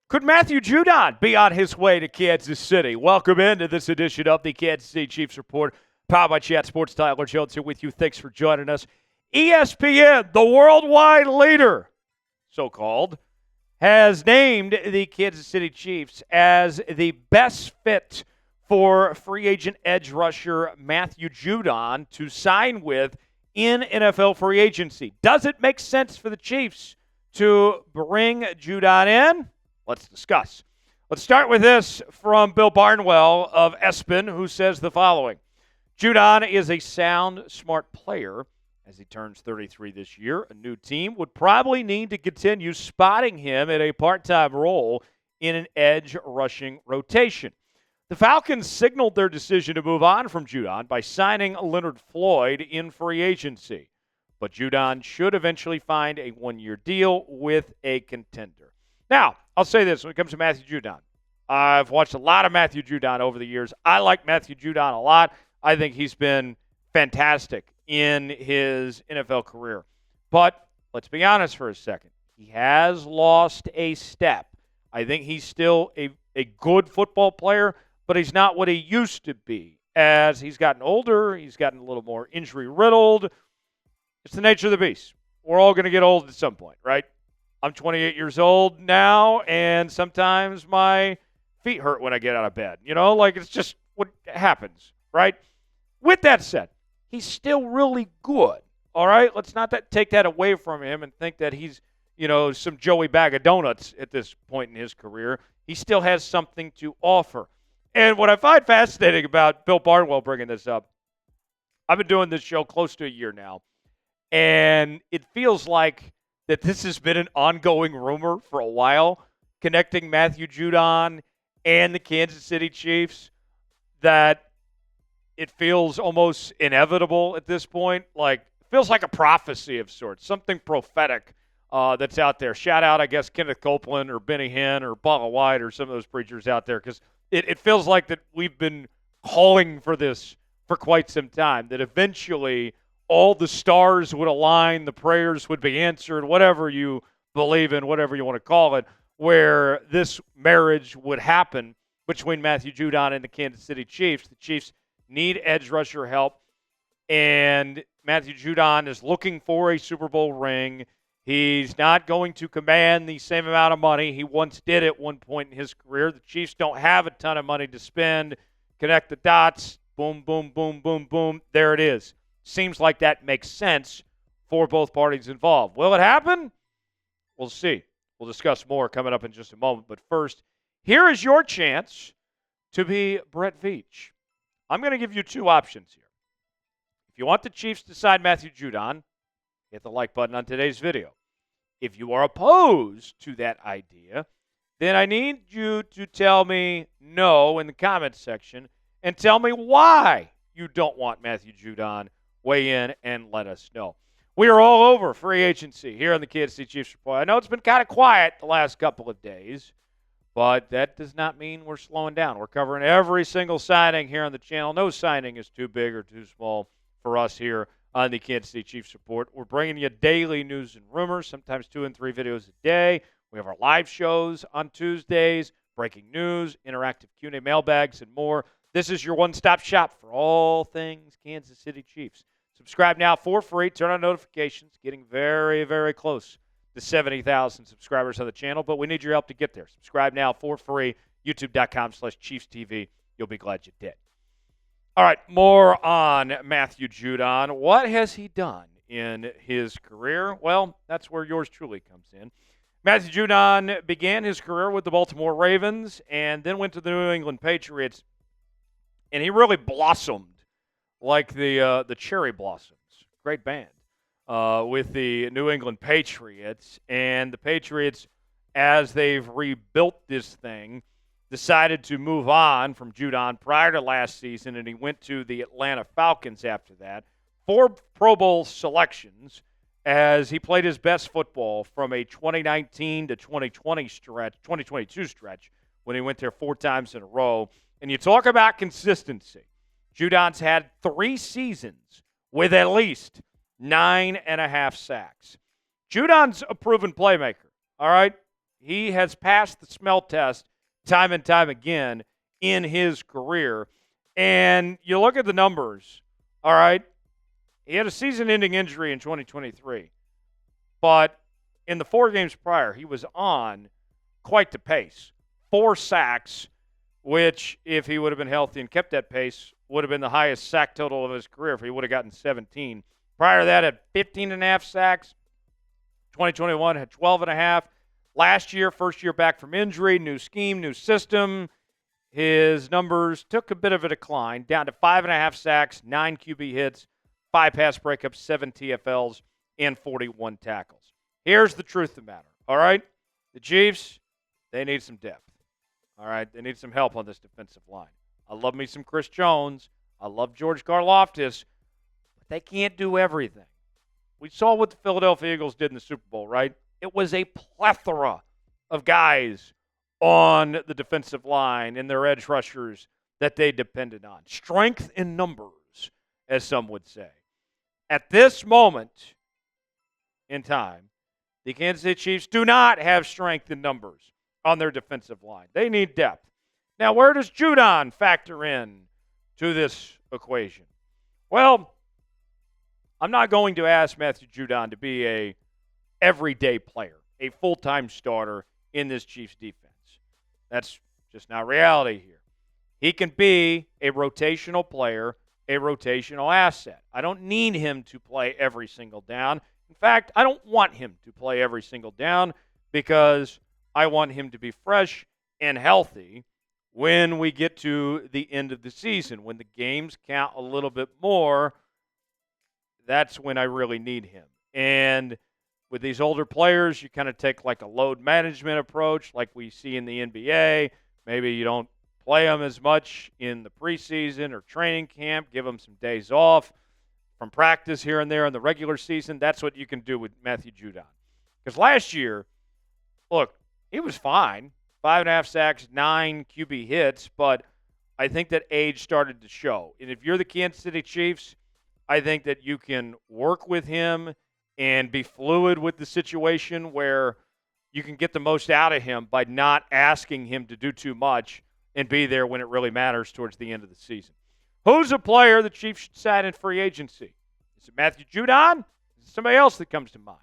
Could Matthew Judon be on his way to Kansas City? Welcome into this edition of the Kansas City Chiefs Report. Powered by Chat Sports. Tyler Jones here with you. Thanks for joining us. ESPN, the worldwide leader, so-called, has named the Kansas City Chiefs as the best fit for free agent edge rusher Matthew Judon to sign with in NFL free agency. Does it make sense for the Chiefs to bring Judon in? Let's discuss. Let's start with this from Bill Barnwell of ESPN, who says the following. Judon is a sound, smart player. As he turns 33 this year, a new team would probably need to continue spotting him in a part-time role in an edge rushing rotation. The Falcons signaled their decision to move on from Judon by signing Leonard Floyd in free agency. But Judon should eventually find a one-year deal with a contender. Now, I'll say this when it comes to Matthew Judon. I've watched a lot of Matthew Judon over the years. I like Matthew Judon a lot. I think he's been fantastic in his NFL career. But let's be honest for a second. He has lost a step. I think he's still a good football player, but he's not what he used to be. As he's gotten older, he's gotten a little more injury-riddled. It's the nature of the beast. We're all going to get old at some point, right? I'm 28 years old now, and sometimes my feet hurt when I get out of bed. It's just what happens, right? With that said, he's still really good, all right? Let's not take that away from him and think that he's, some Joey Bag of Donuts at this point in his career. He still has something to offer. And what I find fascinating about Bill Barnwell bringing this up, I've been doing this show close to a year now, and it feels like that this has been an ongoing rumor for a while, connecting Matthew Judon and the Kansas City Chiefs, that it feels almost inevitable at this point. It feels like a prophecy of sorts, something prophetic that's out there. Shout out, I guess, Kenneth Copeland or Benny Hinn or Paula White or some of those preachers out there, because it feels like that we've been calling for this for quite some time, that eventually all the stars would align, the prayers would be answered, whatever you believe in, whatever you want to call it, where this marriage would happen between Matthew Judon and the Kansas City Chiefs. The Chiefs need edge rusher help, and Matthew Judon is looking for a Super Bowl ring. He's not going to command the same amount of money he once did at one point in his career. The Chiefs don't have a ton of money to spend. Connect the dots. Boom, boom, boom, boom, boom. There it is. Seems like that makes sense for both parties involved. Will it happen? We'll see. We'll discuss more coming up in just a moment. But first, here is your chance to be Brett Veach. I'm going to give you two options here. If you want the Chiefs to sign Matthew Judon, hit the like button on today's video. If you are opposed to that idea, then I need you to tell me no in the comments section and tell me why you don't want Matthew Judon. Weigh in and let us know. We are all over free agency here on the Kansas City Chiefs Report. I know it's been kind of quiet the last couple of days, but that does not mean we're slowing down. We're covering every single signing here on the channel. No signing is too big or too small for us here on the Kansas City Chiefs Report. We're bringing you daily news and rumors, sometimes 2 and 3 videos a day. We have our live shows on Tuesdays, breaking news, interactive Q&A mailbags, and more. This is your one-stop shop for all things Kansas City Chiefs. Subscribe now for free. Turn on notifications. Getting very, very close to 70,000 subscribers on the channel, but we need your help to get there. Subscribe now for free. YouTube.com/ChiefsTV. You'll be glad you did. All right, more on Matthew Judon. What has he done in his career? Well, that's where yours truly comes in. Matthew Judon began his career with the Baltimore Ravens and then went to the New England Patriots, and he really blossomed like the cherry blossoms. Great band with the New England Patriots. And the Patriots, as they've rebuilt this thing, decided to move on from Judon prior to last season, and he went to the Atlanta Falcons after that. 4 Pro Bowl selections as he played his best football from a 2019 to 2022 stretch when he went there 4 times in a row. And you talk about consistency. Judon's had 3 seasons with at least 9.5 sacks. Judon's a proven playmaker, all right? He has passed the smell test time and time again in his career. And you look at the numbers, all right? He had a season-ending injury in 2023. But in the 4 games prior, he was on quite the pace. 4 sacks, which, if he would have been healthy and kept that pace, would have been the highest sack total of his career if he would have gotten 17. Prior to that, had 15.5 sacks. 2021 had 12.5. Last year, first year back from injury, new scheme, new system. His numbers took a bit of a decline, down to 5.5 sacks, 9 QB hits, 5 pass breakups, 7 TFLs, and 41 tackles. Here's the truth of the matter, all right? The Chiefs, they need some depth, all right? They need some help on this defensive line. I love me some Chris Jones. I love George Karlaftis, but they can't do everything. We saw what the Philadelphia Eagles did in the Super Bowl, right? It was a plethora of guys on the defensive line and their edge rushers that they depended on. Strength in numbers, as some would say. At this moment in time, the Kansas City Chiefs do not have strength in numbers on their defensive line. They need depth. Now, where does Judon factor in to this equation? Well, I'm not going to ask Matthew Judon to be a everyday player, a full-time starter in this Chiefs defense. That's just not reality here. He can be a rotational player, a rotational asset. I don't need him to play every single down. In fact, I don't want him to play every single down because I want him to be fresh and healthy when we get to the end of the season. When the games count a little bit more, that's when I really need him. And with these older players, you kind of take like a load management approach like we see in the NBA. Maybe you don't play them as much in the preseason or training camp. Give them some days off from practice here and there in the regular season. That's what you can do with Matthew Judon. Because last year, look, he was fine. 5.5 sacks, 9 QB hits, but I think that age started to show. And if you're the Kansas City Chiefs, I think that you can work with him and be fluid with the situation where you can get the most out of him by not asking him to do too much and be there when it really matters towards the end of the season. Who's a player the Chiefs should sign in free agency? Is it Matthew Judon? Is it somebody else that comes to mind?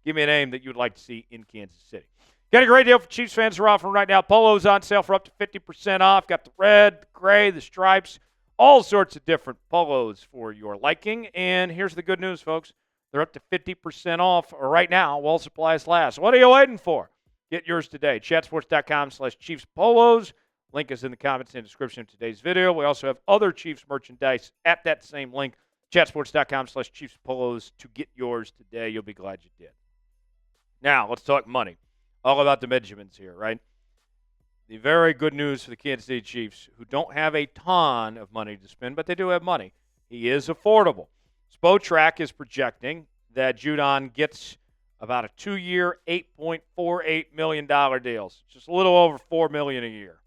Give me a name that you would like to see in Kansas City. Got a great deal for Chiefs fans who are offering right now. Polos on sale for up to 50% off. Got the red, the gray, the stripes, all sorts of different polos for your liking. And here's the good news, folks. They're up to 50% off right now while supplies last. What are you waiting for? Get yours today. Chatsports.com/Chiefs Polos. Link is in the comments and description of today's video. We also have other Chiefs merchandise at that same link. Chatsports.com/Chiefs Polos to get yours today. You'll be glad you did. Now, let's talk money. All about the Benjamins here, right? The very good news for the Kansas City Chiefs, who don't have a ton of money to spend, but they do have money. He is affordable. Spotrac is projecting that Judon gets about a 2-year, $8.48 million deal. Just a little over $4 million a year.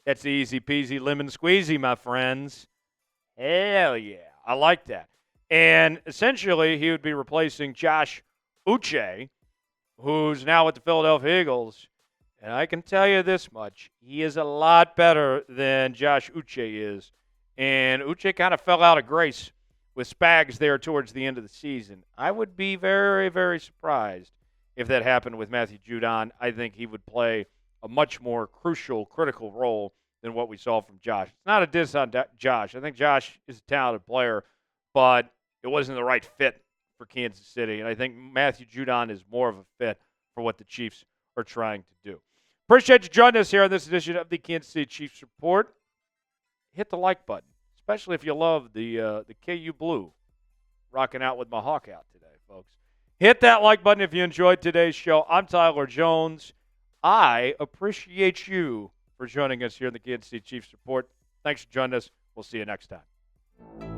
That's easy peasy lemon squeezy, my friends. Hell yeah. I like that. And essentially, he would be replacing Josh Uche, who's now with the Philadelphia Eagles. And I can tell you this much. He is a lot better than Josh Uche is. And Uche kind of fell out of grace with Spags there towards the end of the season. I would be very, very surprised if that happened with Matthew Judon. I think he would play a much more crucial, critical role than what we saw from Josh. It's not a diss on Josh. I think Josh is a talented player, but it wasn't the right fit for Kansas City. And I think Matthew Judon is more of a fit for what the Chiefs are trying to do. Appreciate you joining us here on this edition of the Kansas City Chiefs Report. Hit the like button, especially if you love the KU Blue. Rocking out with my hawk out today, folks. Hit that like button if you enjoyed today's show. I'm Tyler Jones. I appreciate you for joining us here in the Kansas City Chiefs Report. Thanks for joining us. We'll see you next time.